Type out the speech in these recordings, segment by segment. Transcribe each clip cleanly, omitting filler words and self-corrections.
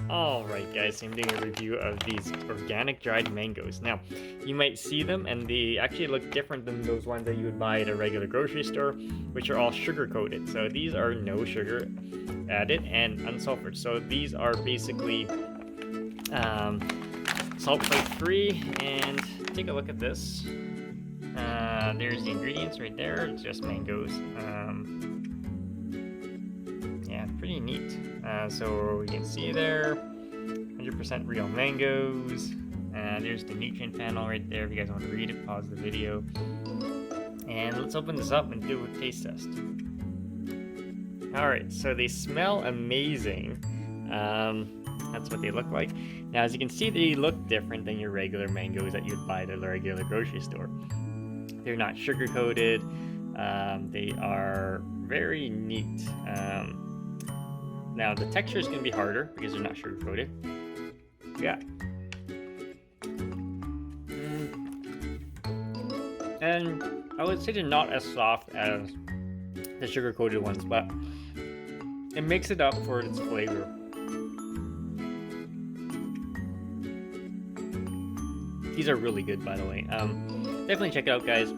Alright guys, so I'm doing a review of these organic dried mangoes. Now, you might see them and they actually look different than those ones that you would buy at a regular grocery store, which are all sugar coated. So these are no sugar added and unsulfured. So these are basically sulphite free, and take a look at this. There's the ingredients right there. It's just mangoes. Yeah, pretty neat. So you can see there, 100% real mangoes. There's the nutrient panel right there. If you guys want to read it, pause the video. And let's open this up and do a taste test. Alright, so they smell amazing. That's what they look like. Now, as you can see, they look different than your regular mangoes that you'd buy at a regular grocery store. They're not sugar coated. They are very neat. Now, the texture is going to be harder because they're not sugar coated. Yeah. And I would say they're not as soft as the sugar coated ones, but it makes it up for its flavor. These are really good, by the way. Definitely check it out, guys.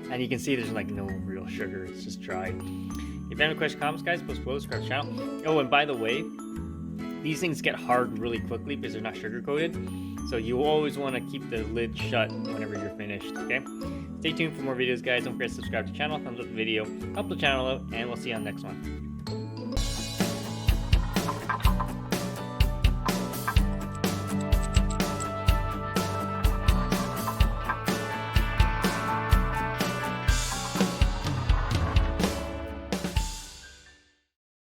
And you can see there's like no real sugar, it's just dry. If you have any questions, comments, guys, post below, subscribe to the channel. Oh, and by the way, these things get hard really quickly because they're not sugar coated. So you always want to keep the lid shut whenever you're finished, okay? Stay tuned for more videos, guys. Don't forget to subscribe to the channel, thumbs up the video, help the channel out, and we'll see you on the next one.